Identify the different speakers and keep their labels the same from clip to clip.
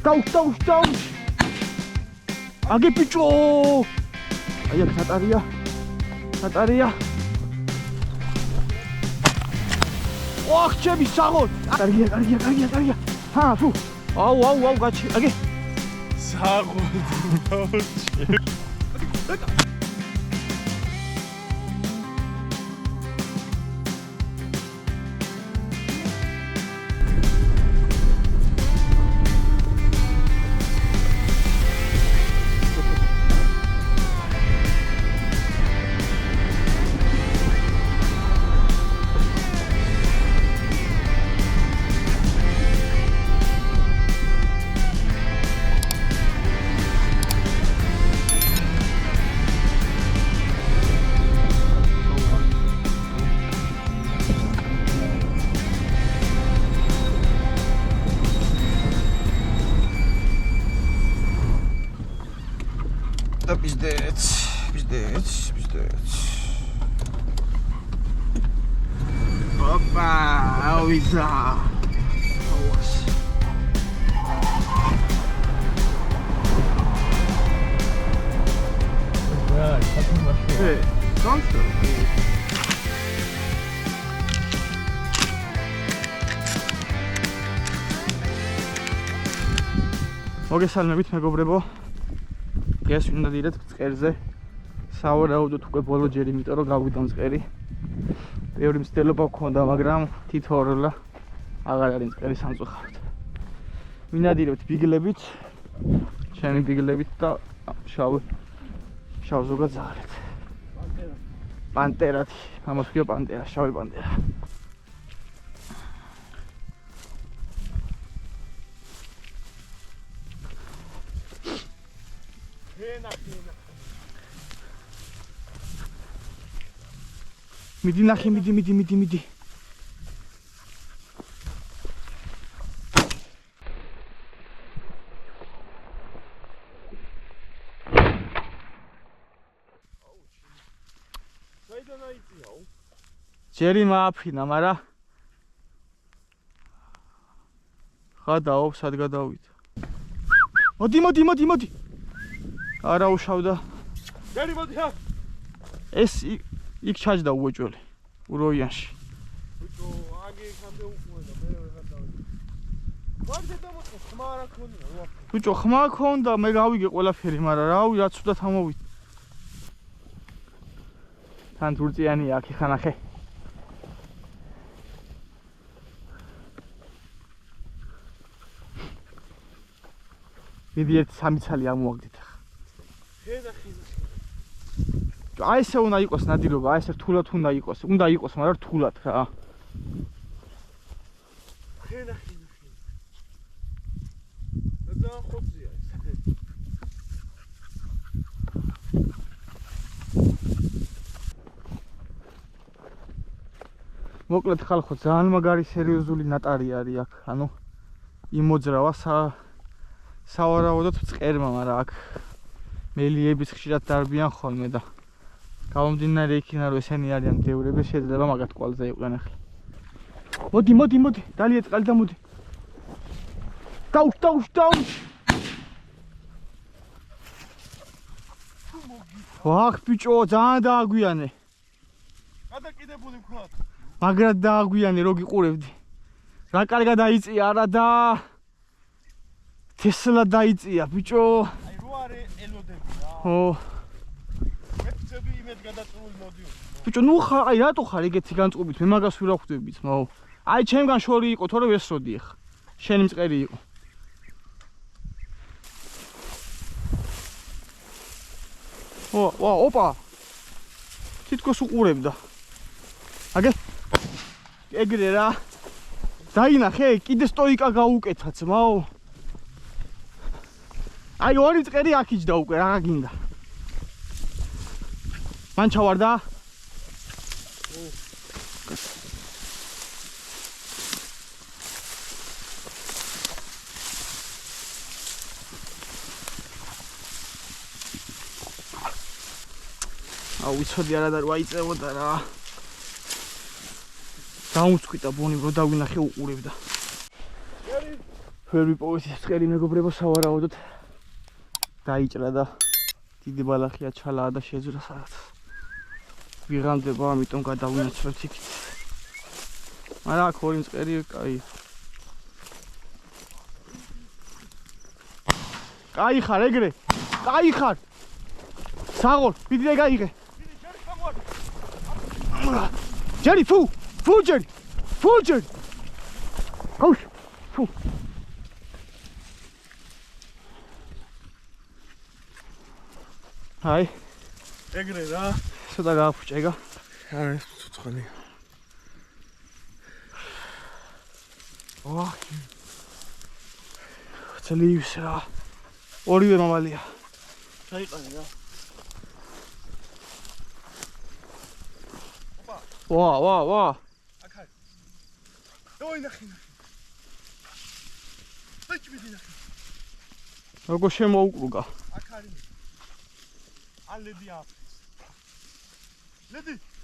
Speaker 1: დაუ აგე ბიჭო აი აქ ნატარია ოხ ჩემი საღოლ კარგია ჰა ფუ აუ გაჩი აგე
Speaker 2: საღოლ Да пиздец. Опа, ауиза. Ауас. Да, как мы нашли? Солнце.
Speaker 1: მოგესალმებით მეგობრებო. ეს უნდა დირეთ მწყერზე. სავარაუდოდ უკვე ბოლო ჯერ იმიტომ რომ გავიდა მწყერი. ბევრი მცდელობა გქონდა, მაგრამ თითოეულა აღარ არის მწყერი სამწუხაროდ. მინადირებთ ბიგლებით, ჩემი ბიგლებით და შავ ზოგად ზაღლეთ. პანტერად, ამას ქვია პანტერა, შავი პანტერა. მიდი ნახე, მიდი.
Speaker 2: საიდან აიწიაო?
Speaker 1: ჯერი მააფრინა, მარა ხადაო, სად გადავიდა. მოდი. არა უშავდა.
Speaker 2: ჯერი მოდი აქ.
Speaker 1: ეს იქ ჩაჯდა უეჭველი უროიანში.
Speaker 2: ბიჭო, აგი იქამდე უყურე და მე ვეღარ დავიწყე. ვარდე დამოწყე, ხმა არ ქონია.
Speaker 1: ბიჭო, ხმა ქონდა, მე გავიგე ყველაფერი, მაგრამ რავი, რაც უდათ ამოვიდა. თან თურწიანია აქ ხანახე. მიდი ერთ სამი ცალი ამოვაგდით ახლა. აი ესე უნდა იყოს ნადირობა, აი ესე რთულად უნდა იყოს, მაგრამ რთულად რა.
Speaker 2: ხენახი. და ხოცია ეს.
Speaker 1: მოკლედ ხალხო, ძალიან მაგარი სერიოზული ნატარი არის აქ, ანუ იმოძრავა სავარაუდოდ მწყერმა, მაგრამ აქ მელიების ხშირად დარბიან ხოლმე და გამომდინარე იქიდან რომ ესენი არიან ბევრები, შეიძლება მაგათ კვალზე იყვნენ ახლა. მოდი, დალია წყალი და მოდი. დაუ. ვახ ბიჭო, ძალიან დააგვიანე.
Speaker 2: გადაკიდებული ვქოთ.
Speaker 1: მაგრად დააგვიანე, რო გიყურებდი. რა კარგად დაიწია არა და თესლა დაიწია ბიჭო.
Speaker 2: აი რო არის ელოდები რა.
Speaker 1: ო
Speaker 2: მეცები იმედ გადაწული მოდიო.
Speaker 1: ბიჭო, ნუ აი რატო ხარ ეგეთი განწყობით? მე მაგას ვერ ახვდებით, მაო. აი ჩემგან შორი იყო, თორე ვესროდი ახ. შენი მწყერი იყო. ოპა. თითქოს უყურებდა. აგე. ეგრე რა. დაინახე, კიდე სტოიკა გაუკეთა ძმაო. აი ორი მწყერი აქ იჯდა უკვე, რა გინდა. მან ჩავარდა? აუ ვიცოდი არა და რა იწევოდა რა. დაუმწყვიტა ბონი რო დავინახე უყურებდა. ვერ ვიპოვეთ ეს წყერი მეგობრებო, სავარაუდოდ დაიჭრა და დიდი ბალახია ჩალა და შეძვრა სადაც. ვიღამდება, ამიტომ გადავინაცვლებ იქით. მაგრამ აქ ორი მწყერი კაი. კაი ხარ ეგრე. კაი ხარ. საღოლ, ვიდრე გაიღე. ჯერი ფუ ჯერი. ფუ ჯერი. აუშ. ფუ. აი.
Speaker 2: ეგრე რა.
Speaker 1: ცოტა გააფუჭეგა.
Speaker 2: არა, ეს ცოცხალი. ოჰ.
Speaker 1: ძლივს რა. ორივე მამალია.
Speaker 2: ჩაიყარე რა.
Speaker 1: ვა.
Speaker 2: აქ არის. დავინახე. დაჭმიდი ნახე.
Speaker 1: როგორ შემოუკრუგა.
Speaker 2: აქ არის. ან ლედი აქ.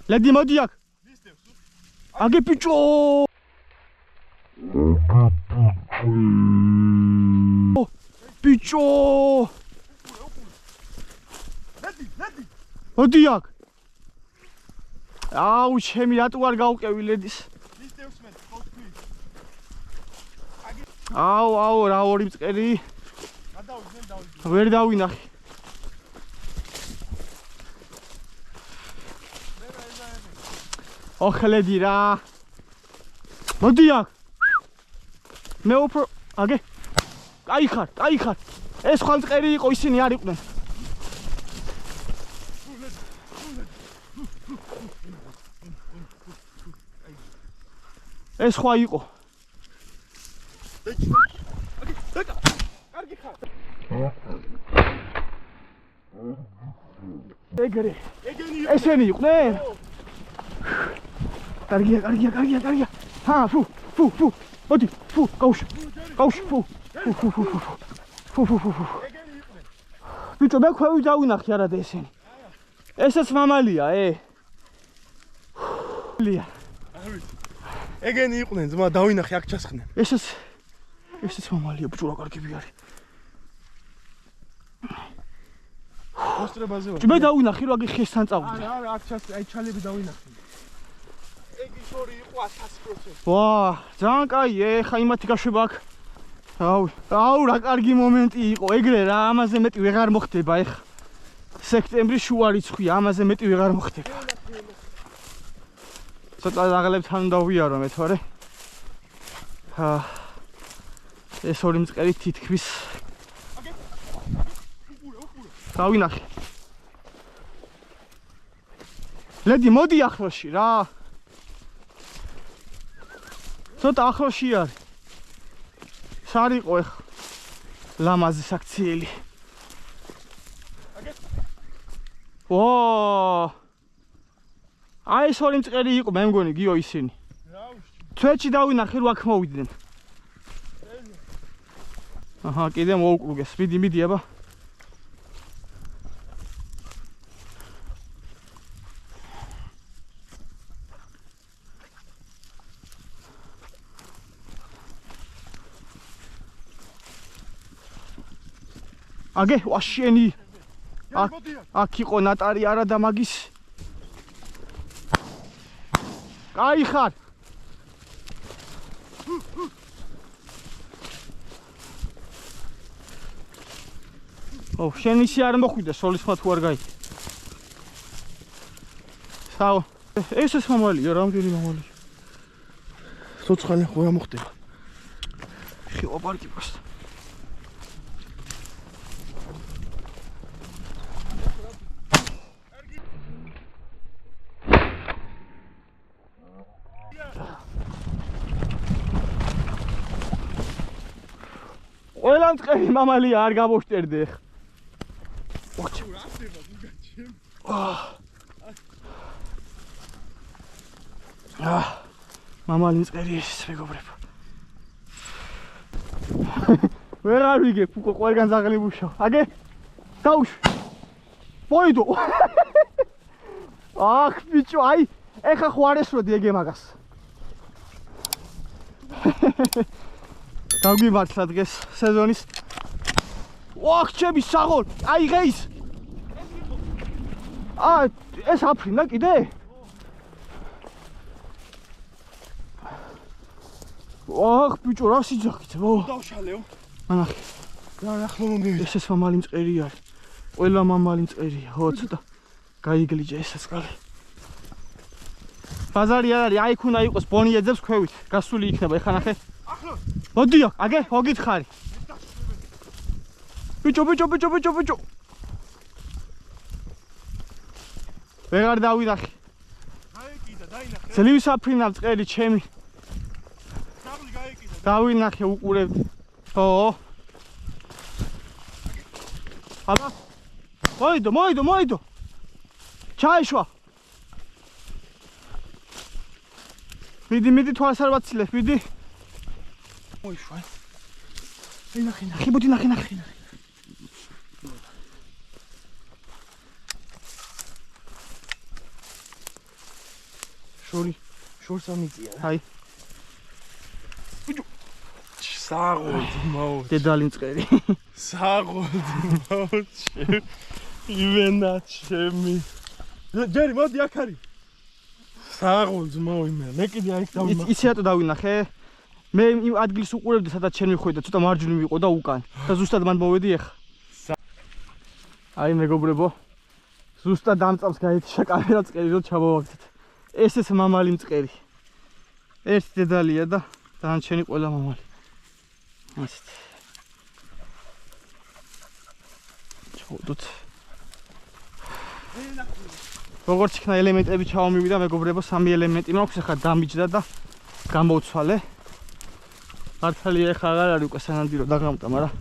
Speaker 1: ლედი მოდი აქ.
Speaker 2: მისდევს.
Speaker 1: აგე ბიჭო. ბიჭო.
Speaker 2: ლედი.
Speaker 1: მოდი აქ. აუ, ჩემი რატო არ გავყევი ლედის?
Speaker 2: მისდევს მე, ხოთქვი.
Speaker 1: აუ, რა ორი მწყერი.
Speaker 2: გადავიდნენ.
Speaker 1: ვერ დავინახე. ოხლედი რა. მოდი აქ. მე უფრო აგე. კაი ხარ. ეს ხვალ მწყერი იყო, ისინი არ იყვნენ. ეს ხვა იყო.
Speaker 2: კარგი ხარ.
Speaker 1: ეგრე. ესენი იყვნენ? კარგია. ჰა, ფუ. მოდი, ფუ, გაუშ, ფუ. ბიჭო, მე ქვევი დავინახე არა და ესენი. ესეც მამალია, ლია.
Speaker 2: ეგენი იყვნენ, ძმა დავინახე აქ ჩასხდნენ.
Speaker 1: ესეც მამალია, ბიჭო, რა კარგები არის.
Speaker 2: მოსტრებაზე ვარ.
Speaker 1: მე დავინახე, რომ აგი ხესთან წავიდა.
Speaker 2: არა, აქ აი ჩალები დავინახე. ეგი შორი იყო 100%.
Speaker 1: ვა, ძალიან კაია, ხა იმათი გაშვება აქ. აუ, რა კარგი მომენტი იყო, ეგრე რა, ამაზე მეტი ვეღარ მოხდება ეხა. სექტემბრის შუა რიცხვია, ამაზე მეტი ვეღარ მოხდება. ცოტა დაღლებთან უნდა ვიარო მე თორე. ეს ორი მწყერი თითქმის დავინახე. ლედი, მოდი ახლოში რა. ცოტა ახლოში არის. სარიყო ეხა. ლამაზი საქციელი. ვა! აი ეს ორი მწყერი იყო, მე მგონი გიო ისინი. თვეჩი დავინახე რომ აქ მოვიდნენ. აჰა, კიდე მოუკრუგეს. მიდი აბა. აგე, ვაშენი. აქ იყო ნატარი არა და მაგის. კაი ხარ. შენ ისი არ მოხვიდე, სოლისმა თუ არ გაიქე. საო. ეს მამალია, რამდენი მამალია.
Speaker 2: ცოცხალი ხო რა მოხდება?
Speaker 1: ხივა პარკი просто. ყველა მწყერი მამალია არ გამოვშტერდე ხ. მამალი მწყერი ეს მეგობრებო. ვეღარ ვიგებ, უკვე ყველგან ზაღლიბუშო. აგე დაუშვი. მოიდო. ახ ბიჭო, აი ეხა ხო არ ესროდი ეგე მაგას. Გავგიმართლა დღეს სეზონის. ოხ, ჩემი საღოლ, აიღე ის. ეს აფრინდა კიდე? ოხ, ბიჭო, რა სიძახით, ო.
Speaker 2: დავშალეო.
Speaker 1: ანახი.
Speaker 2: რა ახლა მომივიდა.
Speaker 1: ეს მამალი მწყერი არის. ყველა მამალი მწყერია, ხო, ცოტა გაიგლიჯა ესაც კალი. ბაზარი არ არის, აი ქუნა იყოს ბონიეძებს ქვევით, გასული იქნება, ეხა ნახე.
Speaker 2: ახლა.
Speaker 1: მოდი, აგე, მოგითხარი. ბიჭო. ვეღარ დავინახე.
Speaker 2: გაიკიდა, დაინახე.
Speaker 1: ძლივს აფრინა მწყერი ჩემი.
Speaker 2: დაბლი გაიკიდა.
Speaker 1: დავინახე უყურებდი. ო. აბა. მოიდო. ჩაიშვა. მიდი თვალს არ ვაცილებ, მიდი.
Speaker 2: მოიშვა.
Speaker 1: ნახე, მოდი ნახე. შორს ამიწია. აი.
Speaker 2: საღოლდმო.
Speaker 1: დედალი მწყერი.
Speaker 2: საღოლდმო. ივენა ჩემი. ჯერი მოდი აქ არის. საღოლდმო იმე. მე კიდე აიქ დავიმახე.
Speaker 1: იცი რატო დავინახე? მე იმ ადგილს უყურებდი, სადაც შენ მიხვედი და ცოტა მარჯვნივ ვიყო და უკან. და ზუსტად მან მოვედი ეხა. აი მეგობრებო. ზუსტად ამ წამს გაეთიშა კამერა წერი რომ ჩამოვაგდეთ. ეს მამალი მწყერი. ერთი დედალია და დანარჩენი ყველა მამალი. ასეთ. ჩავდოთ. როგორც იქნა ელემენტები ჩავმივიდა მეგობრებო, 3 ელემენტი მაქვს, ახლა დამიჯდა და გამოვცვალე. მართალი ეხა აღარ არის უკვე სანადირო დაგამტა, მაგრამ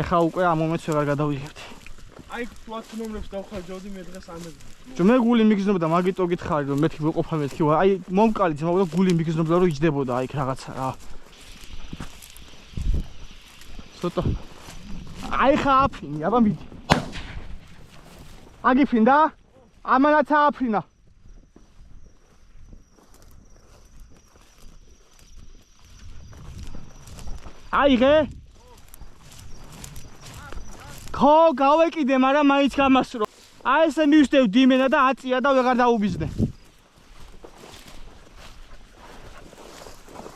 Speaker 1: ეხა უკვე ამ მომენტს ვეღარ გადავიღებდი.
Speaker 2: აი თუ 10 ნომრებს დავხარჯავდი მე დღეს ამაზე.
Speaker 1: მე გული მიგზნობდა, მაგიტო გითხარი რომ მეთქი ვეყოფა მეთქი. აი მომკალი ძმაო და გული მიგზნობდა რომ იჯდებოდა აი რაღაცა რა. ცოტა. აი ხა აფრინი, აბა მიდი. აგიფრინდა? ამანაც ააფრინა. აიღე? ხო, გავეკიდე, მაგრამ მაინც გამასრო. აი ესე მივსდევ დიმენა და აწია და ვეღარ დაუბიზნე.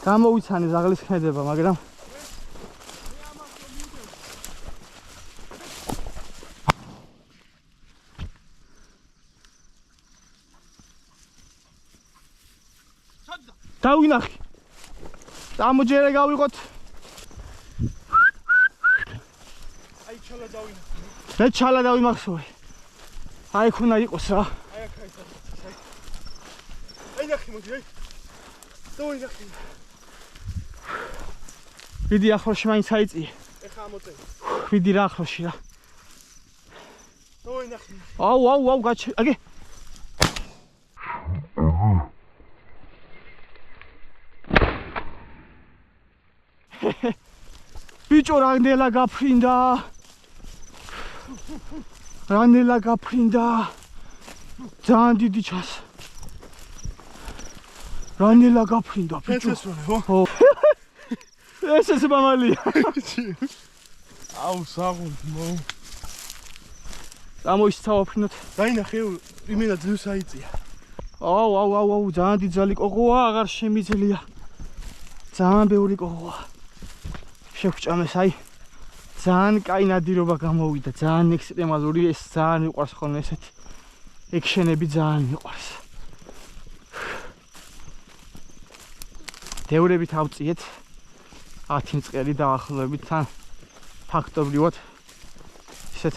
Speaker 1: გამოვიცანე ზაღლის ხედება, მაგრამ დავინახე. დამოჯერე გავიღოთ.
Speaker 2: აი ჩალა დავინახე.
Speaker 1: მე ჩალა დავიმახსოვრე. აი ხუნა იყოს რა.
Speaker 2: აი აქ აი. აი ნახე მოდი აი. დავინახე.
Speaker 1: ვიდი ახლოში მაინც აიწიე.
Speaker 2: ეხა ამოწევ.
Speaker 1: ვიდი რა ახლოში რა.
Speaker 2: დავინახე.
Speaker 1: აუ გაჩ აგე. ბიჭო რანელა გაფრინდა. ძალიან დიდი ჩანს. რანელა გაფრინდა ბიჭო.
Speaker 2: ხო.
Speaker 1: ეს მამალია.
Speaker 2: აუ საღოლდმო.
Speaker 1: ამოისწავაფრინოთ.
Speaker 2: დაინახე იმენა ძლივს აიწია.
Speaker 1: აუ ძალიან დიდი ძალი ყოღოა, აღარ შემიძლია. ძალიან ბევრი ყოღოა. შევჭამეს აი. ძალიან კაი ნადირობა გამოვიდა, ძალიან ექსტრემალური, ეს ძალიან მიყვარს ხოლმე ესეთი ექშენები ძალიან მიყვარს. დევრებით ავწიეთ 10 მწყერი დაახლოებით თან ფაქტობრივად ისეთ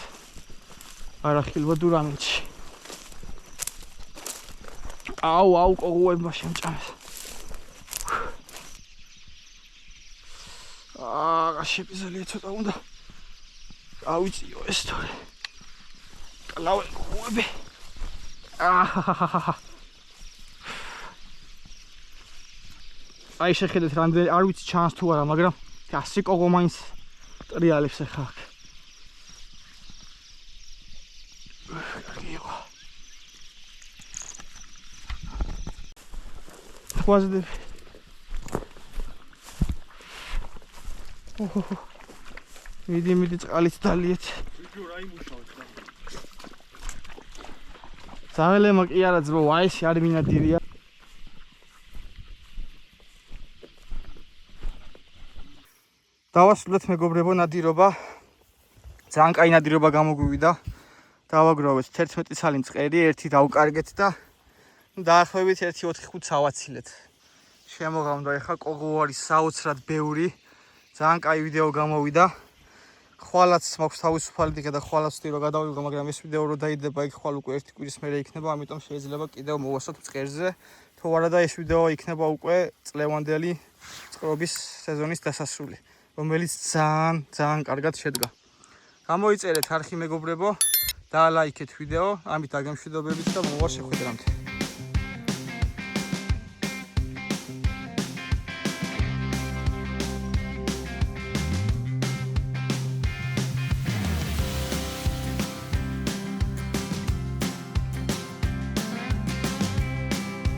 Speaker 1: არახილვა დურამეთში. აუ ყოღოებმა შემჭამეს. შეპიზალია ცოტა უნდა ავიწიო ეს თორე კლავენ ყოები. აი შეხედეთ რამდენი არ ვიცი ჩანს თუ არა, მაგრამ ასი ყოღო მაინც ტრიალებს ახლა აქ. კარგია. ვაზდები. მიდი წყალით დალიეთ. ძაღლემა კი არა ძმო, აიში არ მინადირია. დავასრულეთ მეგობრებო ნადირობა. ძალიან კაი ნადირობა გამოგვივიდა. დავაგროვეთ 11 ცალი მწყერი, ერთი დავკარგეთ და დაახლოებით 1-4-5 ავაცილეთ. შემოღამდა ეხა კოღო არის საოცრად ბევრი. ძალიან კაი ვიდეო გამოვიდა. ხვალაც მაქვს თავისუფალი დიღე და ხვალაც ვთქვი რომ გადავიღო, მაგრამ ეს ვიდეო რო დაიდება იქ ხვალ უკვე ერთი კვირის მერე იქნება, ამიტომ შეიძლება კიდევ მოვასწროთ მწყერზე. თუ არა და ეს ვიდეო იქნება უკვე წლევანდელი წყრობის სეზონის დასასრული, რომელიც ძალიან კარგად შედგა. გამოიწერეთ არხი მეგობრებო, და ლაიქეთ ვიდეო, ამით დაგემშვიდობებით და მოვა შეხვედრამდე.